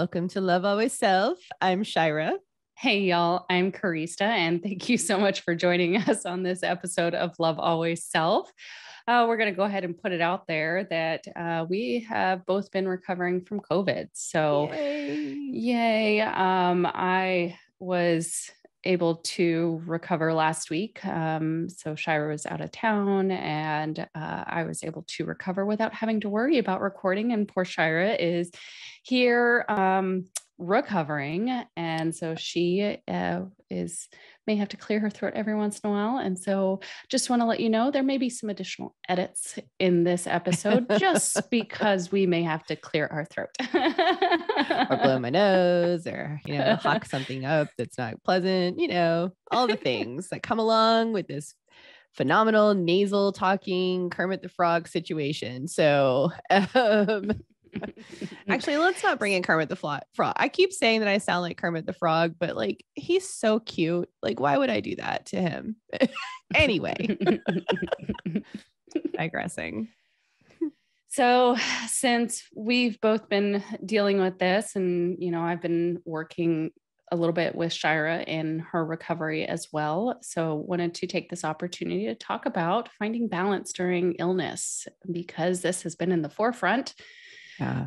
Welcome to Love Always Self. I'm Shyra. Hey, y'all, I'm Karista, and thank you so much for joining us on this episode of Love Always Self. We're going to go ahead and put it out there that we have both been recovering from COVID. So yay. I was able to recover last week. So Shyra was out of town and I was able to recover without having to worry about recording. And poor Shyra is here recovering. And so she may have to clear her throat every once in a while. And so just want to let you know, there may be some additional edits in this episode just because we may have to clear our throat. Or blow my nose or, hawk something up that's not pleasant, all the things that come along with this phenomenal nasal talking Kermit the Frog situation. So, actually, let's not bring in Kermit the Frog. I keep saying that I sound like Kermit the Frog, but he's so cute. Why would I do that to him? Anyway, digressing. So since we've both been dealing with this and, I've been working a little bit with Shyra in her recovery as well. So wanted to take this opportunity to talk about finding balance during illness, because this has been in the forefront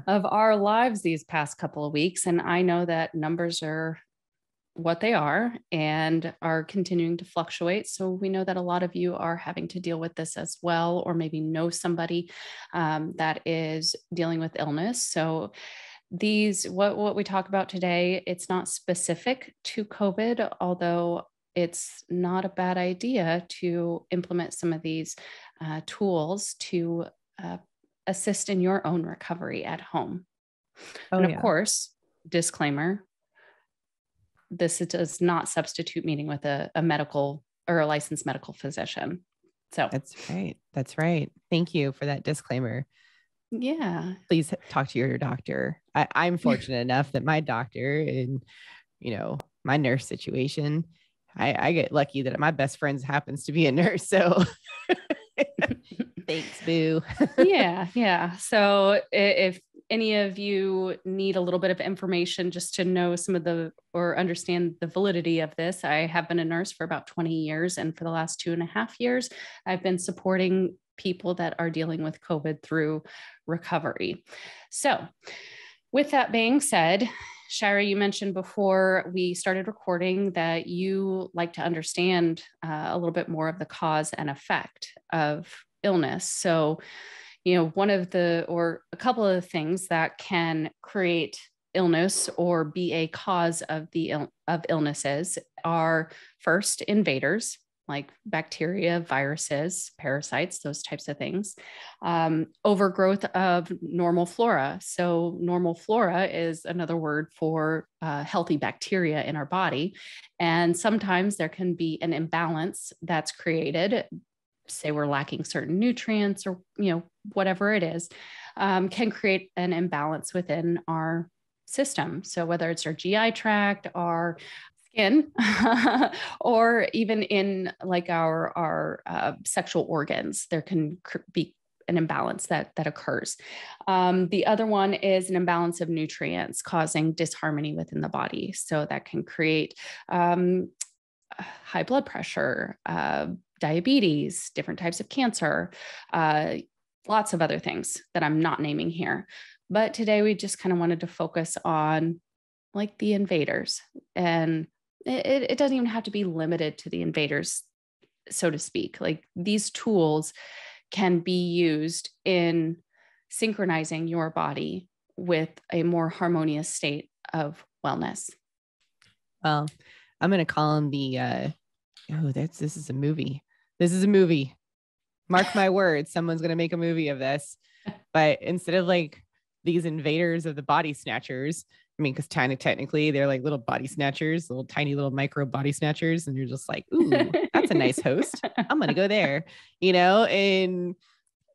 of our lives these past couple of weeks. And I know that numbers are what they are and are continuing to fluctuate. So we know that a lot of you are having to deal with this as well, or maybe know somebody that is dealing with illness. So what we talk about today, it's not specific to COVID, although it's not a bad idea to implement some of these tools to assist in your own recovery at home. And of course, disclaimer, this does not substitute meeting with a medical or a licensed medical physician. So that's right. Thank you for that disclaimer. Yeah. Please talk to your doctor. I'm fortunate enough that my doctor and, my nurse situation, I get lucky that my best friend happens to be a nurse. So thanks, boo. Yeah. So if any of you need a little bit of information just to know or understand the validity of this, I have been a nurse for about 20 years. And for the last 2.5 years, I've been supporting people that are dealing with COVID through recovery. So with that being said, Shyra, you mentioned before we started recording that you like to understand a little bit more of the cause and effect of illness. So, a couple of the things that can create illness or be a cause of illnesses are first invaders, like bacteria, viruses, parasites, those types of things. Overgrowth of normal flora. So normal flora is another word for healthy bacteria in our body. And sometimes there can be an imbalance that's created. Say we're lacking certain nutrients or, whatever it is, can create an imbalance within our system. So whether it's our GI tract, our skin, or even in our sexual organs, there can be an imbalance that occurs. The other one is an imbalance of nutrients causing disharmony within the body. So that can create high blood pressure, diabetes, different types of cancer, lots of other things that I'm not naming here. But today we just kind of wanted to focus on the invaders. And it doesn't even have to be limited to the invaders, so to speak. These tools can be used in synchronizing your body with a more harmonious state of wellness. Well, I'm going to call them this is a movie. This is a movie. Mark my words. Someone's going to make a movie of this, but instead of these invaders of the body snatchers, because technically they're little body snatchers, little tiny little micro body snatchers. And you're just ooh, that's a nice host. I'm going to go there, and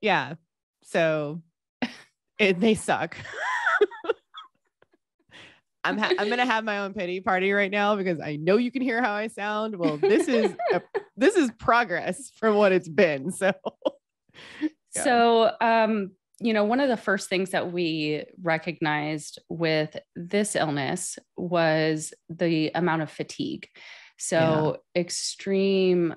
yeah. So they suck. I'm going to have my own pity party right now because I know you can hear how I sound. Well, this is progress from what it's been. So, yeah. So, one of the first things that we recognized with this illness was the amount of fatigue. So extreme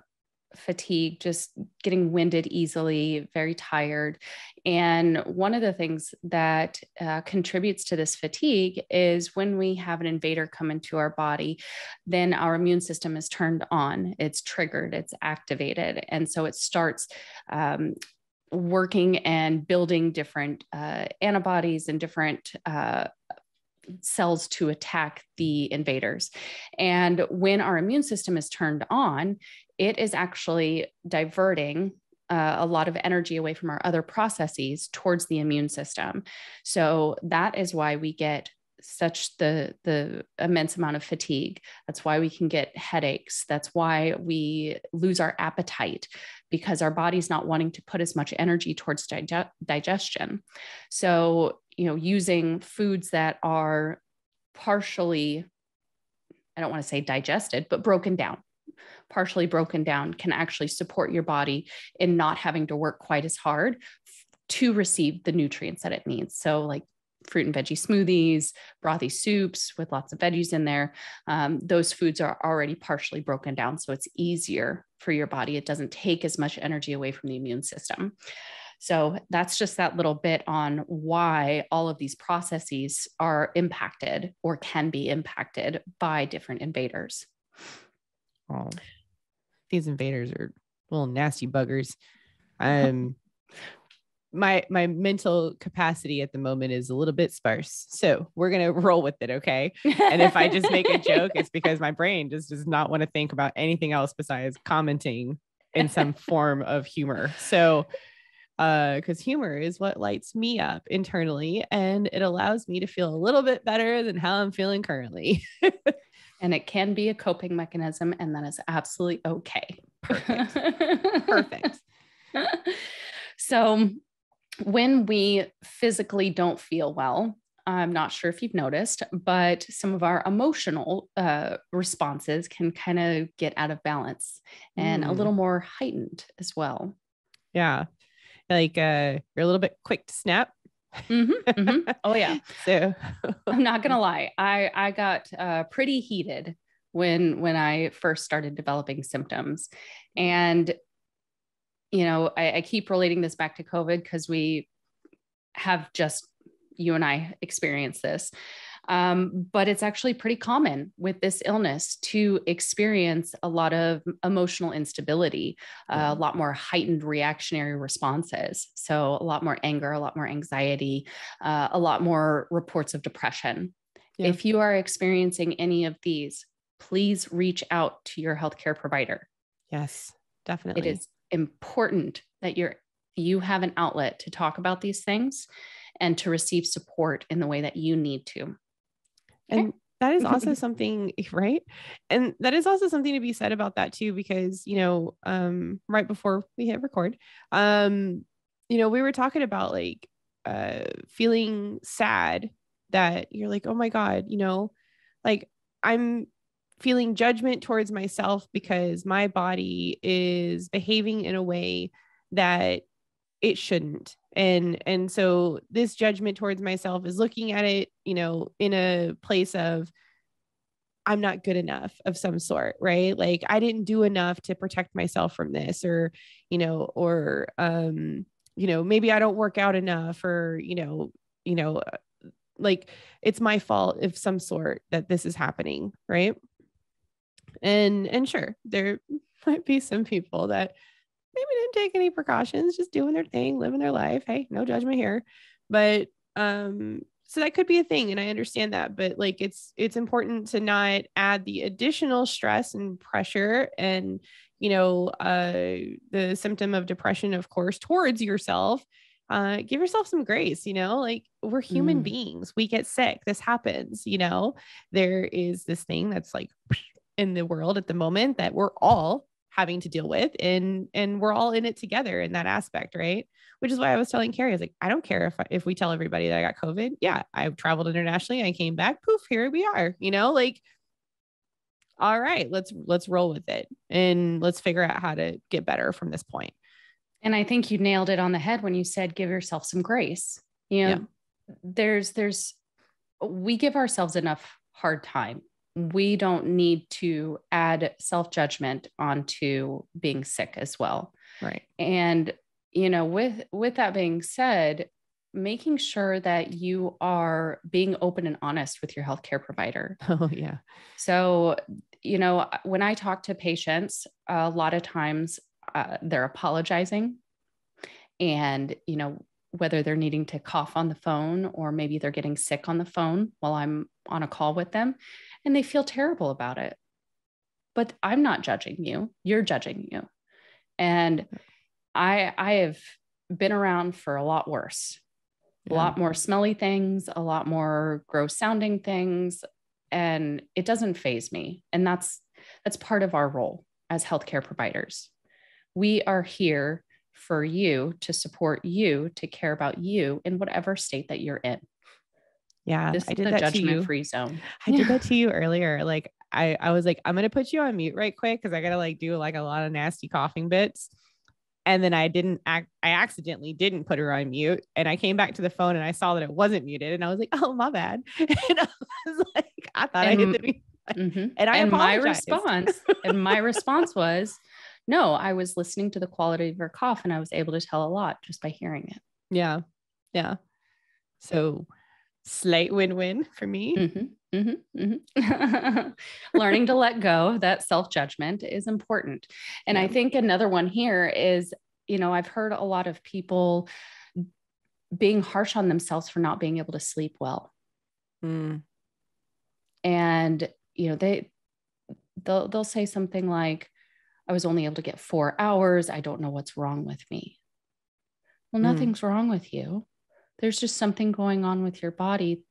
fatigue, just getting winded easily, very tired. And one of the things that contributes to this fatigue is when we have an invader come into our body, then our immune system is turned on, it's triggered, it's activated. And so it starts working and building different antibodies and different cells to attack the invaders. And when our immune system is turned on, it is actually diverting a lot of energy away from our other processes towards the immune system. So that is why we get such the immense amount of fatigue. That's why we can get headaches. That's why we lose our appetite, because our body's not wanting to put as much energy towards digestion. So, using foods that are partially, I don't want to say digested, but partially broken down can actually support your body in not having to work quite as hard to receive the nutrients that it needs. So like fruit and veggie smoothies, brothy soups with lots of veggies in there. Those foods are already partially broken down. So it's easier for your body. It doesn't take as much energy away from the immune system. So that's just that little bit on why all of these processes are impacted or can be impacted by different invaders. Oh, these invaders are little nasty buggers. My mental capacity at the moment is a little bit sparse, so we're gonna roll with it, okay? And if I just make a joke, it's because my brain just does not want to think about anything else besides commenting in some form of humor. So, because humor is what lights me up internally, and it allows me to feel a little bit better than how I'm feeling currently. And it can be a coping mechanism, and that is absolutely okay. Perfect. Perfect. So when we physically don't feel well, I'm not sure if you've noticed, but some of our emotional responses can kind of get out of balance and a little more heightened as well. Yeah. Like you're a little bit quick to snap. Oh yeah. So I'm not gonna lie, I got pretty heated when I first started developing symptoms. And I keep relating this back to COVID because we have just, you and I experienced this. But it's actually pretty common with this illness to experience a lot of emotional instability, a lot more heightened reactionary responses. So a lot more anger, a lot more anxiety, a lot more reports of depression. Yeah. If you are experiencing any of these, please reach out to your healthcare provider. Yes, definitely. It is important that you have an outlet to talk about these things and to receive support in the way that you need to. And that is also something, right? And that is also something to be said about that too, because, right before we hit record, we were talking about like, feeling sad that you're like, oh my God, like I'm feeling judgment towards myself because my body is behaving in a way that it shouldn't. And so this judgment towards myself is looking at it, in a place of I'm not good enough of some sort, right? Like I didn't do enough to protect myself from this, or maybe I don't work out enough, or, like it's my fault of some sort that this is happening. Right. And sure, there might be some people that maybe didn't take any precautions, just doing their thing, living their life. Hey, no judgment here. But so that could be a thing, and I understand that. But like it's important to not add the additional stress and pressure and the symptom of depression, of course, towards yourself. Give yourself some grace, like we're human beings. We get sick. This happens, there is this thing that's like in the world at the moment that we're all having to deal with, and we're all in it together in that aspect. Right. Which is why I was telling Carrie, I was like, I don't care if we tell everybody that I got COVID. Yeah. I traveled internationally. I came back, poof, here we are, like, all right, let's roll with it and let's figure out how to get better from this point. And I think you nailed it on the head when you said, give yourself some grace. You know, we give ourselves enough hard time. We don't need to add self-judgment onto being sick as well. Right. And, you know, with that being said, making sure that you are being open and honest with your healthcare provider. Oh, yeah. So, you know, when I talk to patients, a lot of times they're apologizing, and, you know, whether they're needing to cough on the phone or maybe they're getting sick on the phone while I'm on a call with them, and they feel terrible about it. But I'm not judging you. You're judging you. And I have been around for a lot worse, a lot more smelly things, a lot more gross sounding things. And it doesn't faze me. And that's part of our role as healthcare providers. We are here for you, to support you, to care about you in whatever state that you're in. Yeah. This I is did the that to you. judgment-free zone. I did that to you earlier. Like I was like, I'm going to put you on mute right quick, because I got to like do like a lot of nasty coughing bits. And then I accidentally didn't put her on mute. And I came back to the phone and I saw that it wasn't muted. And I was like, oh, my bad. And I was like, I thought I hit the mute. And I apologized. My response was, no, I was listening to the quality of her cough, and I was able to tell a lot just by hearing it. Yeah. Yeah. So slight win-win for me. Learning to let go, that self-judgment is important. And I think another one here is, you know, I've heard a lot of people being harsh on themselves for not being able to sleep well. And, you know, they'll say something like, I was only able to get 4 hours. I don't know what's wrong with me. Well, nothing's wrong with you. There's just something going on with your body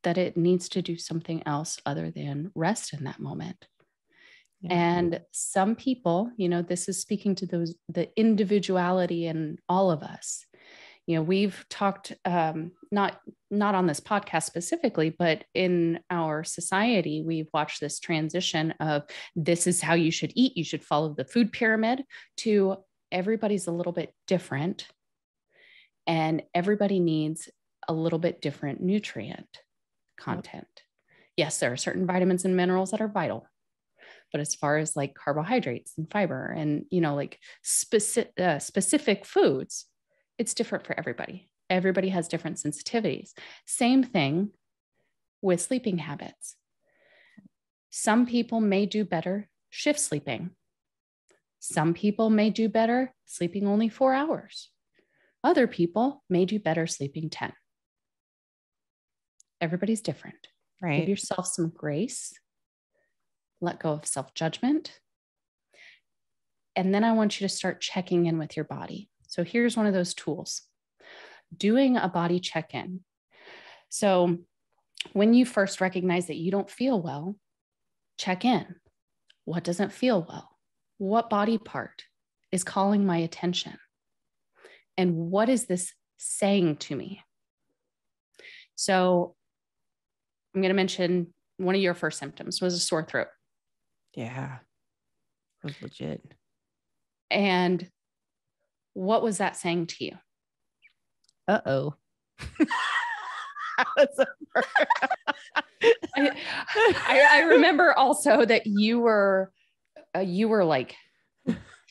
that it needs to do something else other than rest in that moment. And some people, you know, this is speaking to the individuality in all of us. You know, we've talked, not on this podcast specifically, but in our society, we've watched this transition of, this is how you should eat. You should follow the food pyramid, to everybody's a little bit different, and everybody needs a little bit different nutrient content. Yes, there are certain vitamins and minerals that are vital, but as far as like carbohydrates and fiber and, you know, like specific foods, it's different for everybody. Everybody has different sensitivities. Same thing with sleeping habits. Some people may do better shift sleeping. Some people may do better sleeping only 4 hours. Other people may do better sleeping 10. Everybody's different. Right. Give yourself some grace. Let go of self-judgment. And then I want you to start checking in with your body. So here's one of those tools, doing a body check-in. So when you first recognize that you don't feel well, check in. What doesn't feel well? What body part is calling my attention? And what is this saying to me? So I'm going to mention one of your first symptoms was a sore throat. Yeah, it was legit. And what was that saying to you? Uh-oh. I remember also that you were like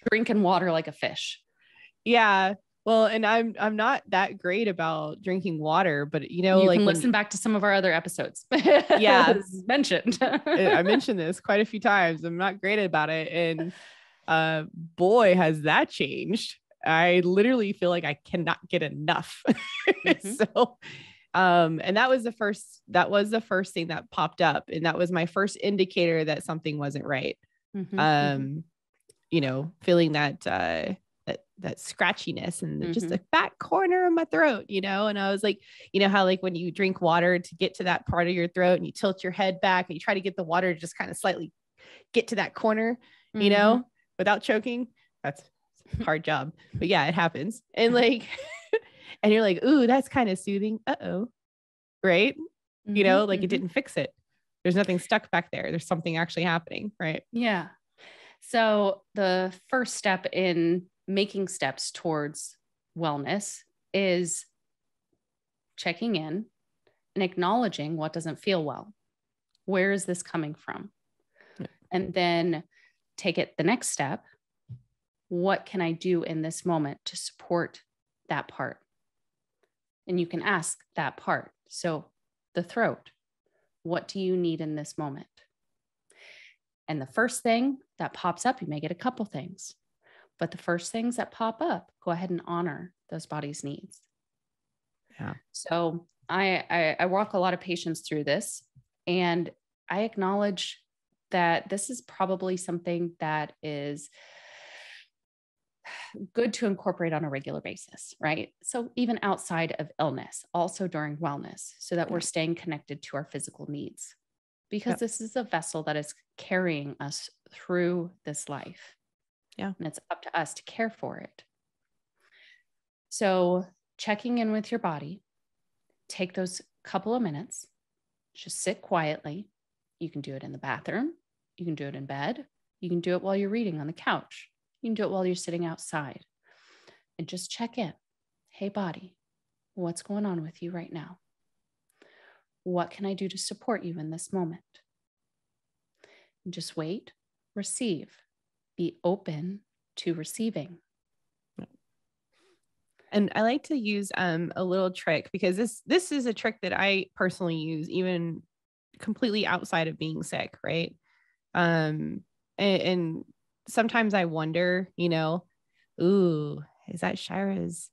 drinking water like a fish. Yeah. Well, and I'm not that great about drinking water, but you know, you like can listen back to some of our other episodes. Yeah. mentioned. I mentioned this quite a few times. I'm not great about it. And boy, has that changed. I literally feel like I cannot get enough. So, and that was the first thing that popped up. And that was my first indicator that something wasn't right. You know, feeling that scratchiness and just the back corner of my throat, you know? And I was like, you know how like when you drink water to get to that part of your throat and you tilt your head back and you try to get the water to just kind of slightly get to that corner, you know, without choking. That's a hard job, but yeah, it happens. And like, and you're like, ooh, that's kind of soothing. Uh-oh. Right. You know, like it didn't fix it. There's nothing stuck back there. There's something actually happening. Right. Yeah. So the first step in making steps towards wellness is checking in and acknowledging what doesn't feel well. Where is this coming from? Yeah. And then take it the next step. What can I do in this moment to support that part? And you can ask that part. So the throat, what do you need in this moment? And the first thing that pops up, you may get a couple things, but the first things that pop up, go ahead and honor those body's needs. Yeah. So I walk a lot of patients through this, and I acknowledge that this is probably something that is good to incorporate on a regular basis, right? So even outside of illness, also during wellness, so that we're staying connected to our physical needs, because this is a vessel that is carrying us through this life. Yeah. And it's up to us to care for it. So checking in with your body, take those couple of minutes, just sit quietly. You can do it in the bathroom. You can do it in bed. You can do it while you're reading on the couch. You can do it while you're sitting outside, and just check in. Hey, body, what's going on with you right now? What can I do to support you in this moment? And just wait, receive, be open to receiving. And I like to use a little trick, because this is a trick that I personally use even completely outside of being sick, right? And sometimes I wonder, ooh, is that Shyra's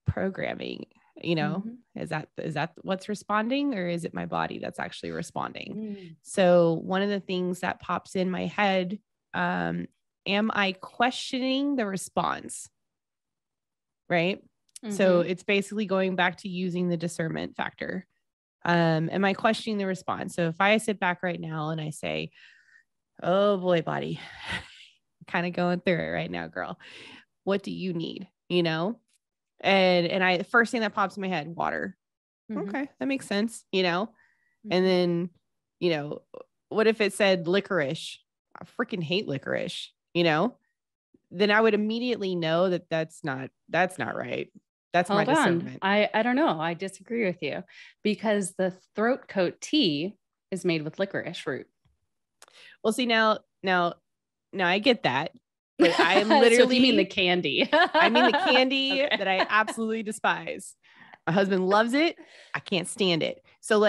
programming? Is that what's responding, or is it my body that's actually responding? So one of the things that pops in my head, am I questioning the response? Right. So it's basically going back to using the discernment factor. Am I questioning the response? So if I sit back right now and I say, oh boy, body, kind of going through it right now, girl, what do you need? And I, first thing that pops in my head, water. Okay. That makes sense. And then, what if it said licorice? I freaking hate licorice, then I would immediately know that that's not right. That's my discernment. I don't know. I disagree with you, because the throat coat tea is made with licorice root. Well, see, now I get that, but I literally so you mean the candy. I mean the candy that I absolutely despise. My husband loves it. I can't stand it. So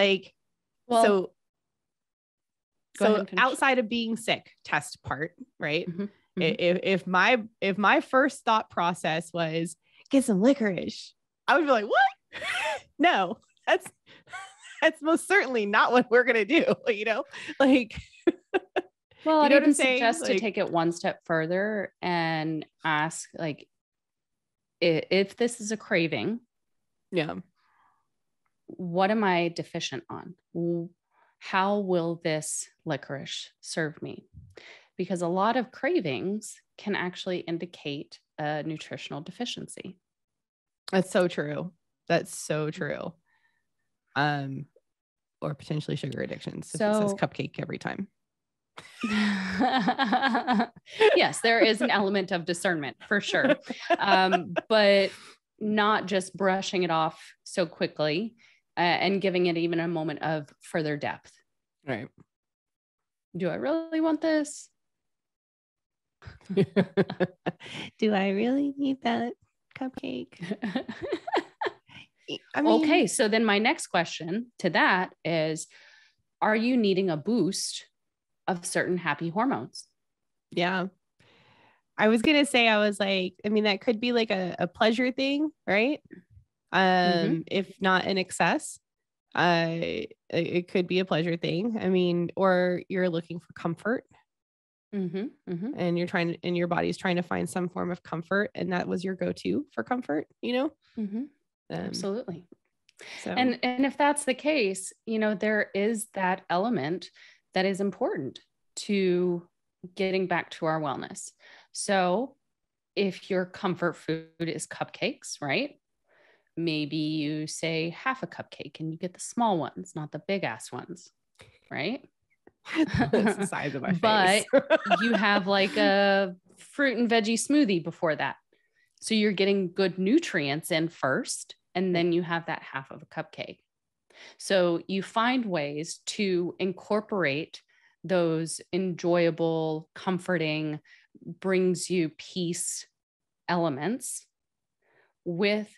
so outside of being sick, test part, right? If my first thought process was get some licorice, I would be like, what? No, that's most certainly not what we're going to do. Well, I'd even suggest to take it one step further and ask, if this is a craving, what am I deficient on? How will this licorice serve me? Because a lot of cravings can actually indicate a nutritional deficiency. That's so true. That's so true. Or potentially sugar addictions. So, if it says cupcake every time. Yes, there is an element of discernment for sure. But not just brushing it off so quickly and giving it even a moment of further depth. Right. Do I really want this? Do I really need that cupcake? Okay. So then my next question to that is, are you needing a boost of certain happy hormones? Yeah. I was going to say, that could be like a pleasure thing, right? If not in excess, it could be a pleasure thing. Or you're looking for comfort. And your body's trying to find some form of comfort, and that was your go-to for comfort, Absolutely. So, and if that's the case, there is that element that is important to getting back to our wellness. So if your comfort food is cupcakes, right? Maybe you say half a cupcake and you get the small ones, not the big ass ones, right? That's the size of my face. But you have like a fruit and veggie smoothie before that. So you're getting good nutrients in first, and then you have that half of a cupcake. So you find ways to incorporate those enjoyable, comforting, brings you peace elements with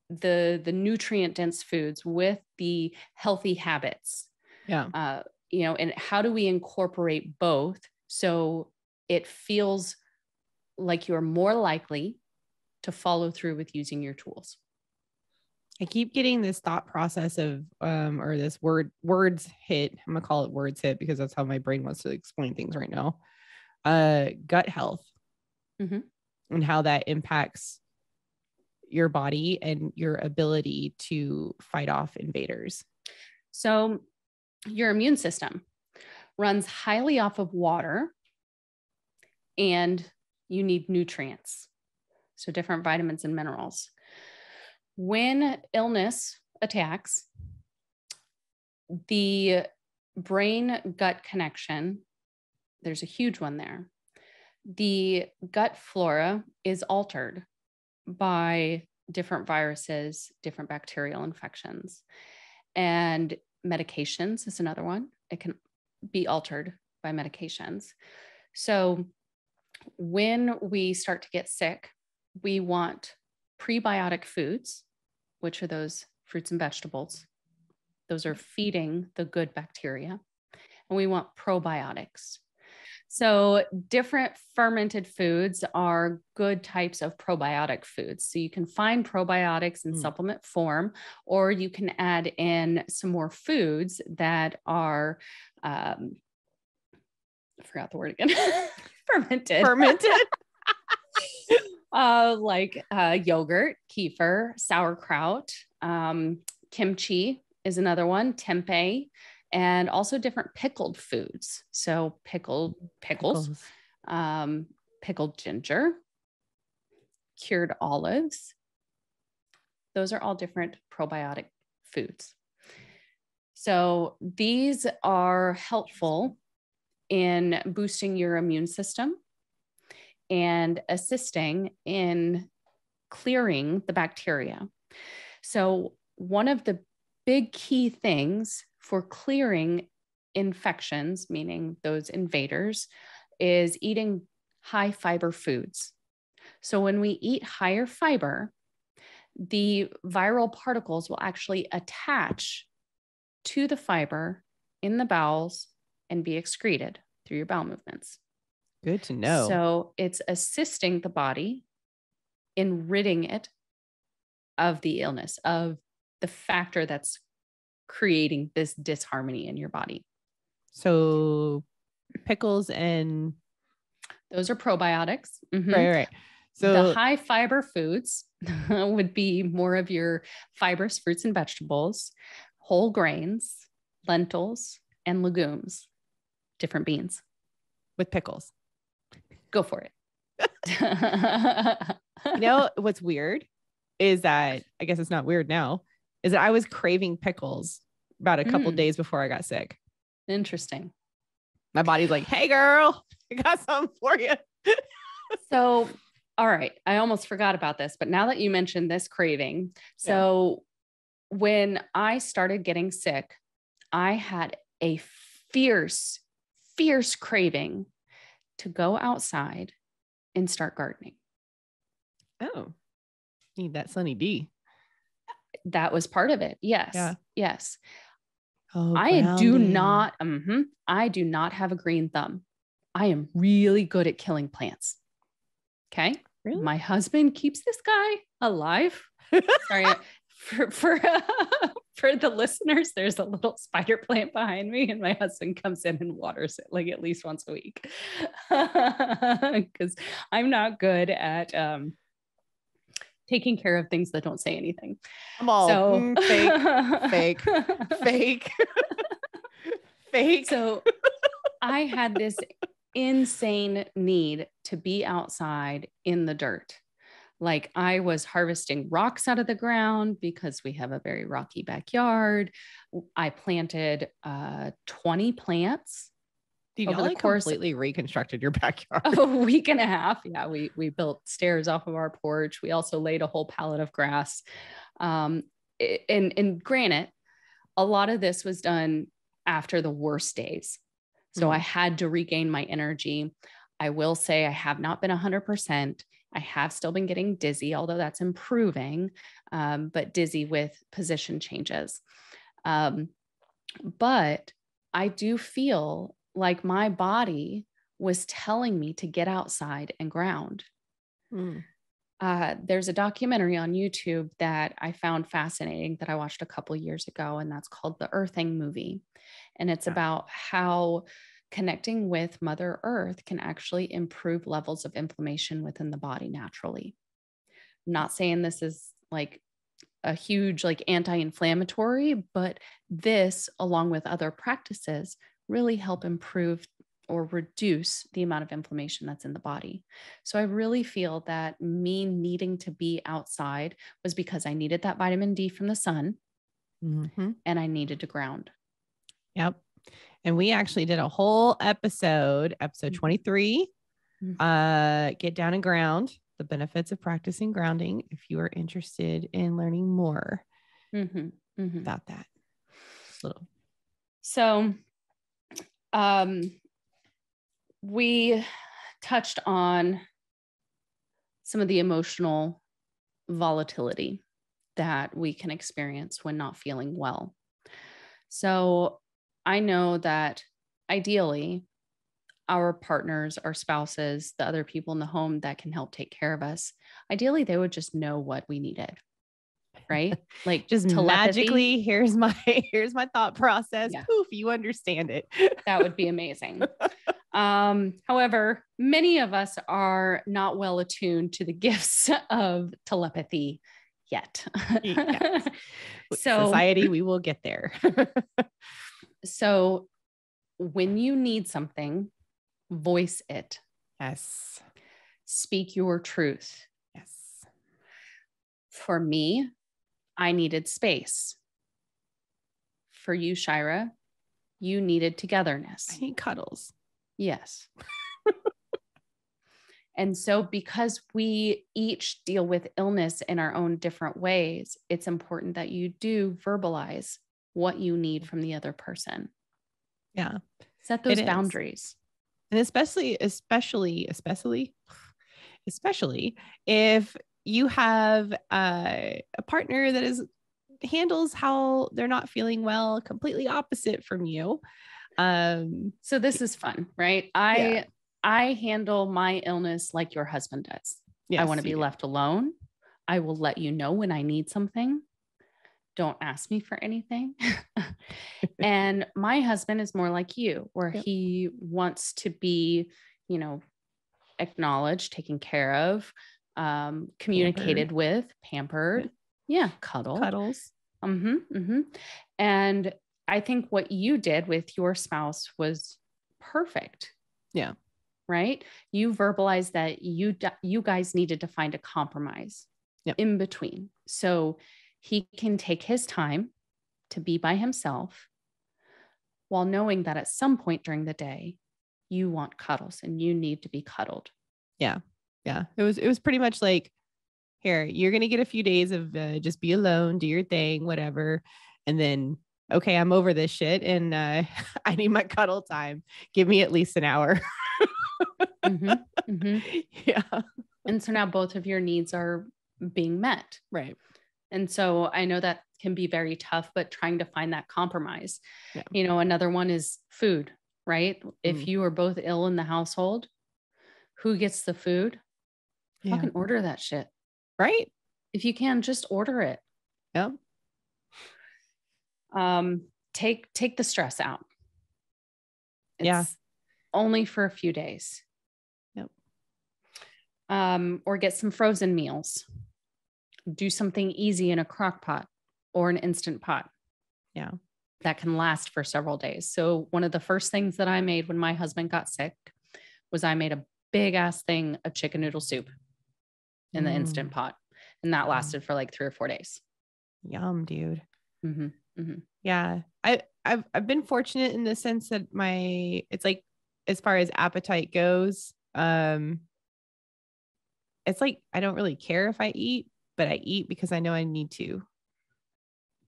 the nutrient dense foods, with the healthy habits. Yeah. And how do we incorporate both so it feels like you're more likely to follow through with using your tools? I keep getting this thought process of, or this words hit. I'm gonna call it words hit because that's how my brain wants to explain things right now. Gut health, and how that impacts your body and your ability to fight off invaders. So your immune system runs highly off of water, and you need nutrients. So different vitamins and minerals. When illness attacks, the brain gut connection, there's a huge one there. The gut flora is altered by different viruses, different bacterial infections, and medications is another one. It can be altered by medications. So when we start to get sick, we want prebiotic foods, which are those fruits and vegetables. Those are feeding the good bacteria. And we want probiotics. So different fermented foods are good types of probiotic foods. So you can find probiotics in supplement form, or you can add in some more foods that are, I forgot the word again, fermented. Like yogurt, kefir, sauerkraut, kimchi is another one, tempeh, and also different pickled foods. So pickles, pickled ginger, cured olives. Those are all different probiotic foods. So these are helpful in boosting your immune system and assisting in clearing the bacteria. So one of the big key things for clearing infections, meaning those invaders, is eating high fiber foods. So when we eat higher fiber, the viral particles will actually attach to the fiber in the bowels and be excreted through your bowel movements. Good to know. So it's assisting the body in ridding it of the illness, of the factor that's creating this disharmony in your body. So pickles and those are probiotics. Right. So the high fiber foods would be more of your fibrous fruits and vegetables, whole grains, lentils, and legumes, different beans. With pickles. Go for it. What's weird is that, I guess it's not weird now, is that I was craving pickles about a couple days before I got sick. Interesting. My body's like, hey girl, I got something for you. So, all right. I almost forgot about this, but now that you mentioned this craving. So when I started getting sick, I had a fierce craving to go outside and start gardening. Oh, need that Sunny D. That was part of it. Yes. Yeah. Yes. Oh, I do not have a green thumb. I am really good at killing plants. Okay. Really? My husband keeps this guy alive. Sorry. For the listeners, there's a little spider plant behind me, and my husband comes in and waters it like at least once a week because I'm not good at taking care of things that don't say anything. I'm all fake. So I had this insane need to be outside in the dirt. Like I was harvesting rocks out of the ground because we have a very rocky backyard. I planted 20 plants Dude, over y'all the like course completely reconstructed your backyard. of a week and a half. Yeah, we built stairs off of our porch. We also laid a whole pallet of grass. And granted, a lot of this was done after the worst days. So I had to regain my energy. I will say I have not been 100%. I have still been getting dizzy, although that's improving, but dizzy with position changes. But I do feel like my body was telling me to get outside and ground. There's a documentary on YouTube that I found fascinating that I watched a couple years ago, and that's called the Earthing movie. And it's about how connecting with Mother Earth can actually improve levels of inflammation within the body naturally. I'm not saying this is like a huge like anti-inflammatory, but this, along with other practices, really help improve or reduce the amount of inflammation that's in the body. So I really feel that me needing to be outside was because I needed that vitamin D from the sun, and I needed to ground. Yep. And we actually did a whole episode 23, Get Down and Ground, the benefits of practicing grounding, if you are interested in learning more about that. So we touched on some of the emotional volatility that we can experience when not feeling well. So I know that ideally our partners, our spouses, the other people in the home that can help take care of us, ideally they would just know what we needed, right? Like just telepathy. Magically, here's my thought process. Yeah. Poof, you understand it. That would be amazing. However, many of us are not well attuned to the gifts of telepathy yet. Yes. So society, we will get there. So when you need something, voice it. Yes. Speak your truth. Yes. For me, I needed space. For you, Shyra, you needed togetherness. I need cuddles. Yes. And so because we each deal with illness in our own different ways, it's important that you do verbalize what you need from the other person. Yeah. Set those boundaries. And especially if you have a partner that handles how they're not feeling well, completely opposite from you. So this is fun, right? I handle my illness like your husband does. Yes, I want to be left alone. I will let you know when I need something. Don't ask me for anything. And my husband is more like you, where he wants to be, acknowledged, taken care of, communicated with, pampered. Yeah. Cuddles. And I think what you did with your spouse was perfect. Yeah. Right. You verbalized that you guys needed to find a compromise in between. So he can take his time to be by himself while knowing that at some point during the day, you want cuddles and you need to be cuddled. Yeah. Yeah. It was pretty much like, here, you're going to get a few days of just be alone, do your thing, whatever. And then, okay, I'm over this shit and I need my cuddle time. Give me at least an hour. Yeah. And so now both of your needs are being met. Right. And so I know that can be very tough, but trying to find that compromise. Yeah. Another one is food, right? If you are both ill in the household, who gets the food? Fucking order that shit. Right. If you can, just order it. Yep. Take the stress out. It's only for a few days. Yep. Or get some frozen meals. Do something easy in a crock pot or an Instant Pot. Yeah. That can last for several days. So one of the first things that I made when my husband got sick was I made a big ass thing of chicken noodle soup in the Instant Pot. And that lasted for like 3 or 4 days. Yum, dude. Yeah. I've been fortunate in the sense that it's like as far as appetite goes, it's like, I don't really care if I eat, but I eat because I know I need to.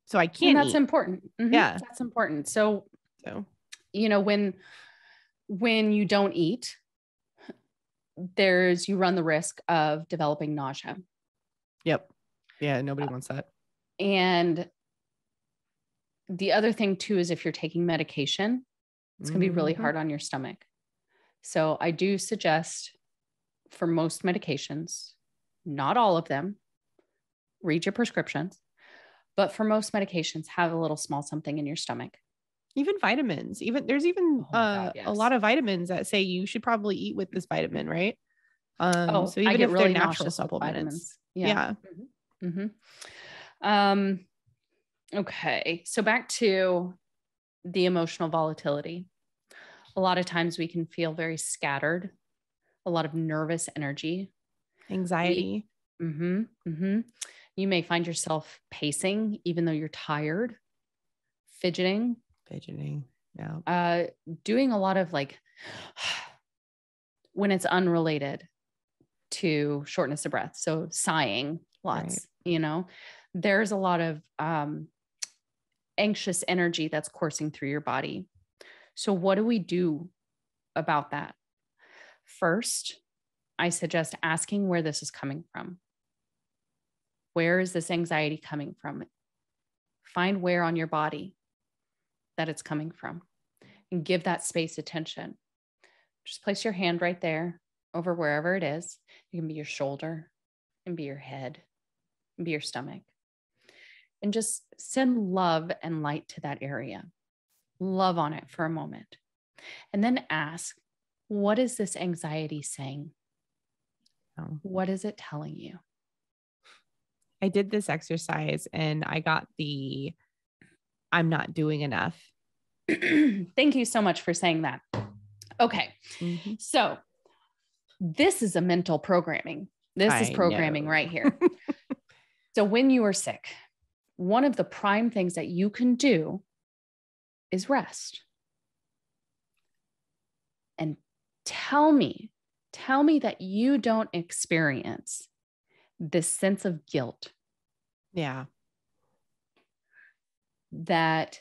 So I can't And that's eat. important. Mm-hmm. Yeah. That's important. So, you know, when you don't eat, you run the risk of developing nausea. Yep. Yeah. Nobody wants that. And the other thing too, is if you're taking medication, it's going to be really hard on your stomach. So I do suggest for most medications, not all of them, read your prescriptions, but for most medications, have a little small something in your stomach. Even vitamins, there's a lot of vitamins that say you should probably eat with this vitamin, right? So even if really they're natural supplements. Yeah. Mm-hmm. Mm-hmm. Okay. So back to the emotional volatility. A lot of times we can feel very scattered, a lot of nervous energy, anxiety. You may find yourself pacing, even though you're tired, fidgeting. Yeah. Doing a lot of like, when it's unrelated to shortness of breath. So sighing lots, there's a lot of anxious energy that's coursing through your body. So what do we do about that? First, I suggest asking where this is coming from. Where is this anxiety coming from? Find where on your body that it's coming from and give that space attention. Just place your hand right there over wherever it is. It can be your shoulder, it can be your head, it can be your stomach. And just send love and light to that area. Love on it for a moment. And then ask, what is this anxiety saying? What is it telling you? I did this exercise and I got I'm not doing enough. Thank you so much for saying that. Okay. Mm-hmm. So this is a mental programming. This is programming right here. So when you are sick, one of the prime things that you can do is rest. And tell me that you don't experience this sense of guilt. Yeah. That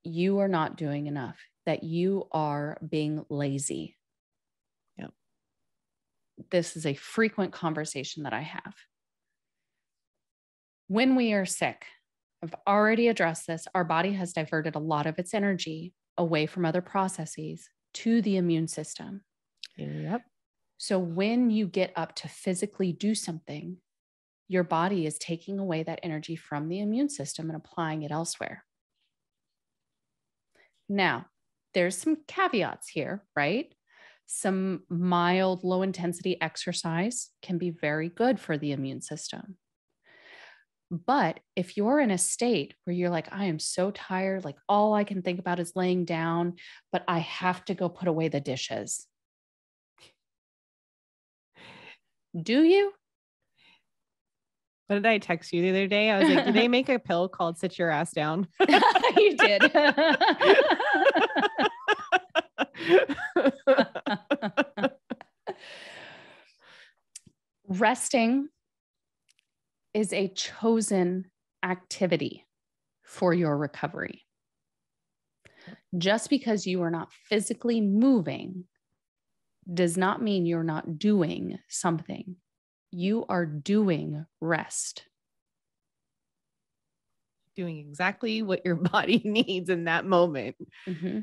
you are not doing enough, that you are being lazy. Yep. This is a frequent conversation that I have. When we are sick, I've already addressed this. Our body has diverted a lot of its energy away from other processes to the immune system. Yep. So when you get up to physically do something, your body is taking away that energy from the immune system and applying it elsewhere. Now, there's some caveats here, right? Some mild, low intensity exercise can be very good for the immune system. But if you're in a state where you're like, I am so tired, like all I can think about is laying down, but I have to go put away the dishes. Do you? What did I text you the other day? I was like, did they make a pill called Sit Your Ass Down? You did. Resting is a chosen activity for your recovery. Just because you are not physically moving does not mean you're not doing something. You are doing rest. Doing exactly what your body needs in that moment. Mm-hmm.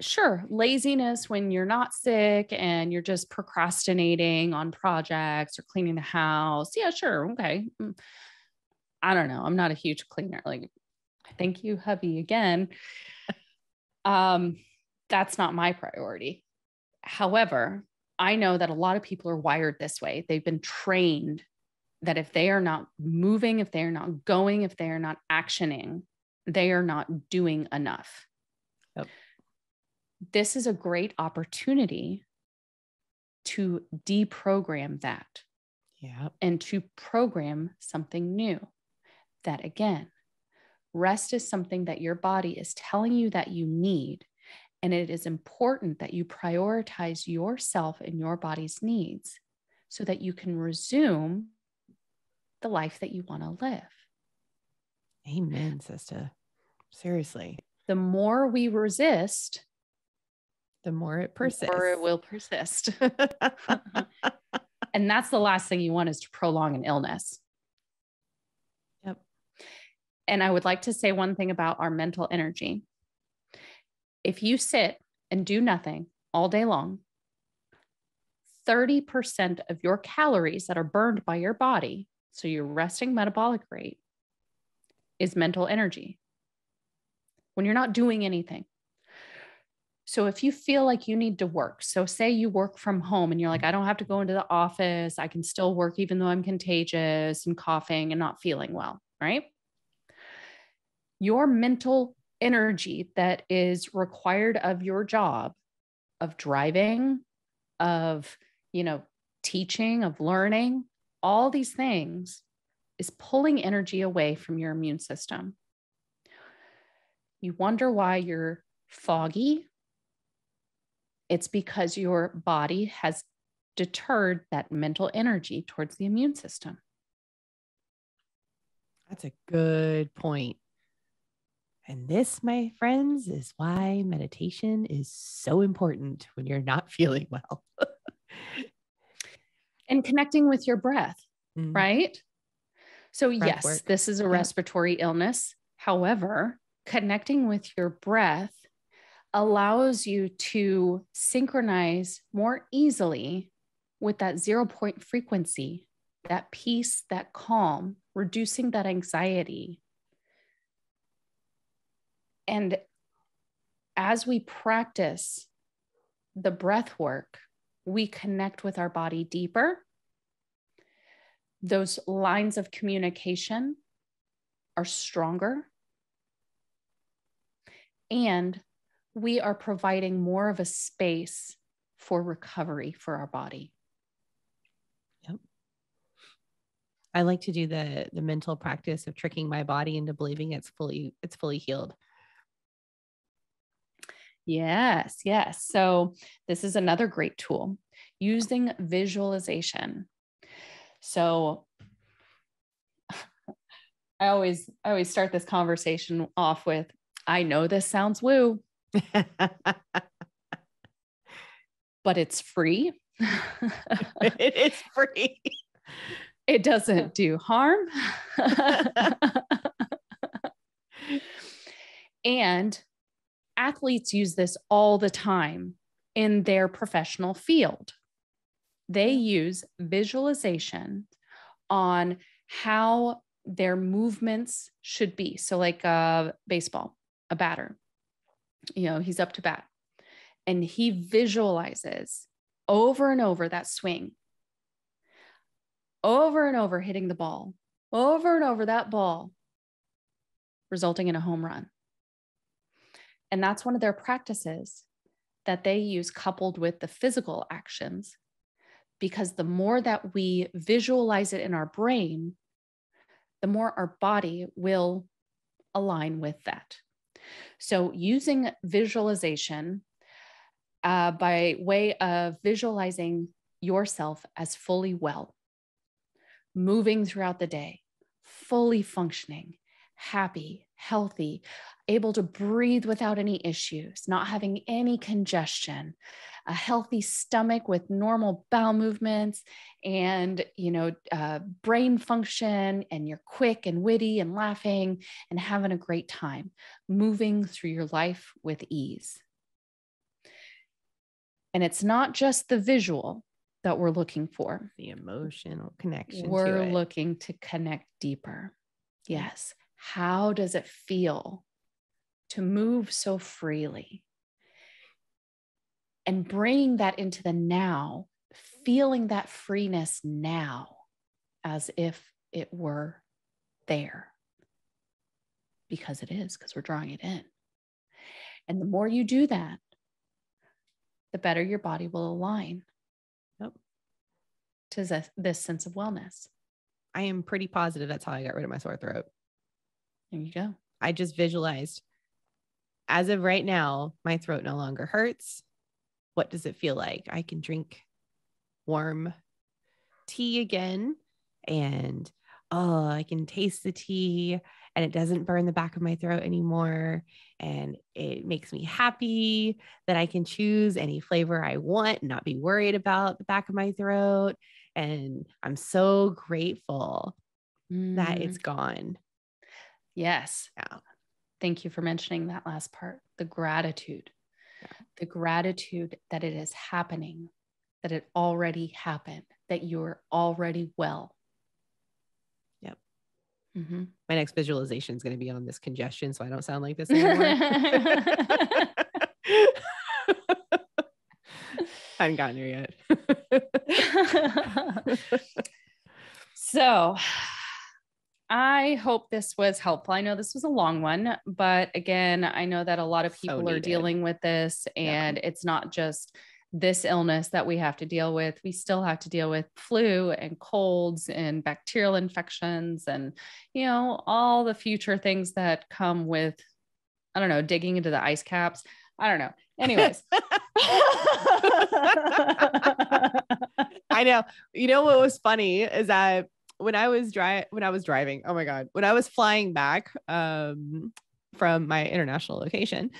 Sure, laziness when you're not sick and you're just procrastinating on projects or cleaning the house. Yeah, sure. Okay. I don't know. I'm not a huge cleaner. Like, thank you, hubby, again. That's not my priority. However, I know that a lot of people are wired this way. They've been trained that if they are not moving, if they are not going, if they are not actioning, they are not doing enough. Yep. This is a great opportunity to deprogram that. Yeah. And to program something new. That again, rest is something that your body is telling you that you need. And it is important that you prioritize yourself and your body's needs so that you can resume the life that you want to live. Amen, sister. Seriously. The more we resist, the more it persists. The more it will persist. And that's the last thing you want, is to prolong an illness. Yep. And I would like to say one thing about our mental energy. If you sit and do nothing all day long, 30% of your calories that are burned by your body, so your resting metabolic rate, is mental energy when you're not doing anything. So if you feel like you need to work, so say you work from home and you're like, I don't have to go into the office, I can still work even though I'm contagious and coughing and not feeling well, right? Your mental energy that is required of your job, of driving, of, teaching, of learning, all these things is pulling energy away from your immune system. You wonder why you're foggy. It's because your body has deterred that mental energy towards the immune system. That's a good point. And this, my friends, is why meditation is so important when you're not feeling well. And connecting with your breath, right? So breath yes, work. This is a respiratory illness. However, connecting with your breath allows you to synchronize more easily with that 0 point frequency, that peace, that calm, reducing that anxiety. And as we practice the breath work, we connect with our body deeper. Those lines of communication are stronger. And we are providing more of a space for recovery for our body. Yep. I like to do the mental practice of tricking my body into believing it's fully healed. Yes. So this is another great tool, using visualization. So I always start this conversation off with, I know this sounds woo, but it's free. It is free. It doesn't do harm. And athletes use this all the time in their professional field. They use visualization on how their movements should be. So like baseball, a batter, he's up to bat and he visualizes over and over that swing, over and over hitting the ball, over and over that ball, resulting in a home run. And that's one of their practices that they use, coupled with the physical actions, because the more that we visualize it in our brain, the more our body will align with that. So using visualization by way of visualizing yourself as fully well, moving throughout the day, fully functioning, happy, healthy, able to breathe without any issues, not having any congestion, a healthy stomach with normal bowel movements, and brain function, and you're quick and witty and laughing and having a great time, moving through your life with ease. And it's not just the visual that we're looking for. The emotional connection. We're looking to connect deeper. Yes. How does it feel to move so freely? And bringing that into the now, feeling that freeness now as if it were there. Because it is, because we're drawing it in. And the more you do that, the better your body will align to this sense of wellness. I am pretty positive that's how I got rid of my sore throat. There you go. I just visualized as of right now, my throat no longer hurts. What does it feel like? I can drink warm tea again, and I can taste the tea, and it doesn't burn the back of my throat anymore. And it makes me happy that I can choose any flavor I want and not be worried about the back of my throat. And I'm so grateful that it's gone. Yes. Yeah. Thank you for mentioning that last part. The gratitude that it is happening, that it already happened, that you're already well. Yep. Mm-hmm. My next visualization is going to be on this congestion, so I don't sound like this anymore. I haven't gotten there yet. So I hope this was helpful. I know this was a long one, but again, I know that a lot of people are dealing with this, and it's not just this illness that we have to deal with. We still have to deal with flu and colds and bacterial infections and, all the future things that come with, I don't know, digging into the ice caps. I don't know. Anyways. I know. You know what was funny is that when I was driving, oh my God, when I was flying back from my international location,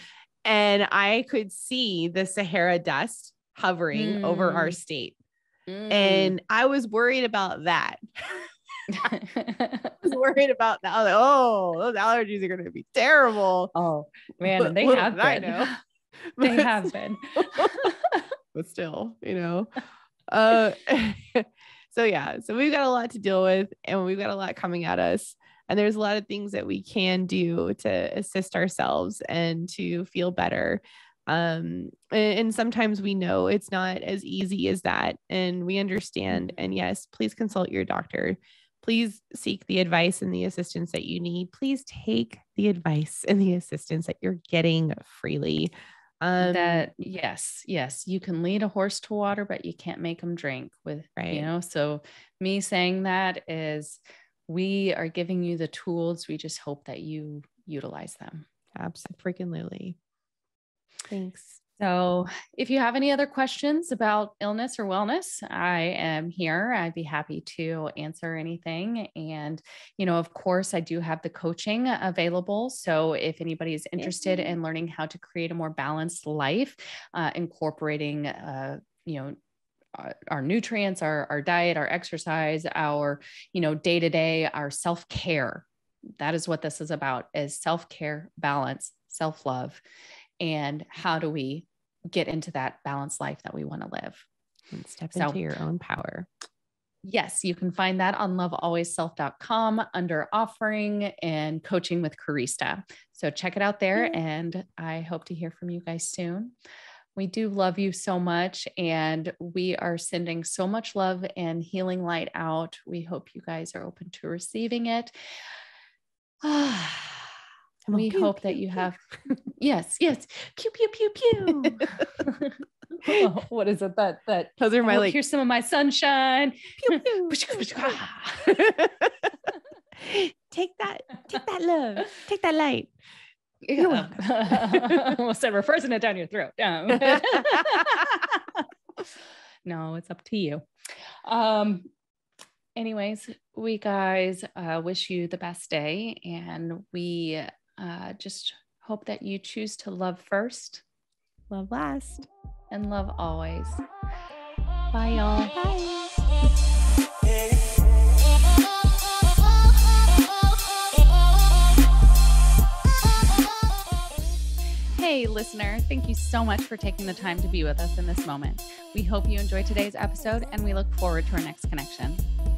and I could see the Sahara dust hovering over our state. And I was worried about that. I was worried about that. I was like, oh, those allergies are going to be terrible. Oh man, and they have been. I know. They have been. But still, so we've got a lot to deal with, and we've got a lot coming at us, and there's a lot of things that we can do to assist ourselves and to feel better. And sometimes we know it's not as easy as that, and we understand. And yes, please consult your doctor. Please seek the advice and the assistance that you need. Please take the advice and the assistance that you're getting freely. Yes, you can lead a horse to water, but you can't make them drink so me saying that is, we are giving you the tools. We just hope that you utilize them. Absolutely. Thanks. So if you have any other questions about illness or wellness, I am here. I'd be happy to answer anything. And, of course, I do have the coaching available. So if anybody is interested in learning how to create a more balanced life, incorporating, our nutrients, our diet, our exercise, our, day-to-day, our self-care, that is what this is about, is self-care, balance, self-love. And how do we get into that balanced life that we want to live? And step into your own power. Yes, you can find that on lovealwaysself.com under offering and coaching with Karista. So check it out there, and I hope to hear from you guys soon. We do love you so much, and we are sending so much love and healing light out. We hope you guys are open to receiving it. We hope that you have, yes. Pew, pew, pew, pew. Oh, what is it? That those are my, here's some of my sunshine. Pew, pew. Take that love. Take that light. You're welcome. Almost said we're forcing it down your throat. No, it's up to you. Anyways, we guys wish you the best day, and we just hope that you choose to love first, love last, and love always. Bye, y'all. Bye. Hey, listener, thank you so much for taking the time to be with us in this moment. We hope you enjoyed today's episode, and we look forward to our next connection.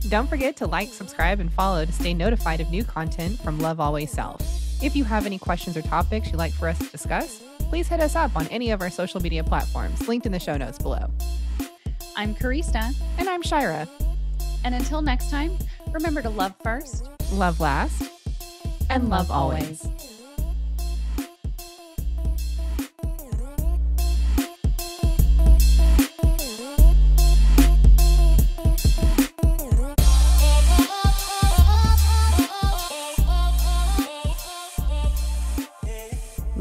Don't forget to like, subscribe, and follow to stay notified of new content from Love Always Self. If you have any questions or topics you'd like for us to discuss, please hit us up on any of our social media platforms linked in the show notes below. I'm Karista. And I'm Shyra. And until next time, remember to love first, love last, and love always.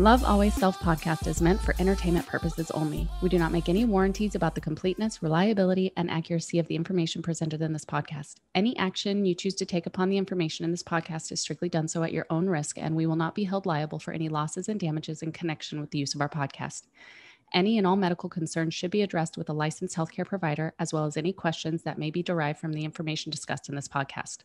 Love Always Self podcast is meant for entertainment purposes only. We do not make any warranties about the completeness, reliability, and accuracy of the information presented in this podcast. Any action you choose to take upon the information in this podcast is strictly done so at your own risk, and we will not be held liable for any losses and damages in connection with the use of our podcast. Any and all medical concerns should be addressed with a licensed healthcare provider, as well as any questions that may be derived from the information discussed in this podcast.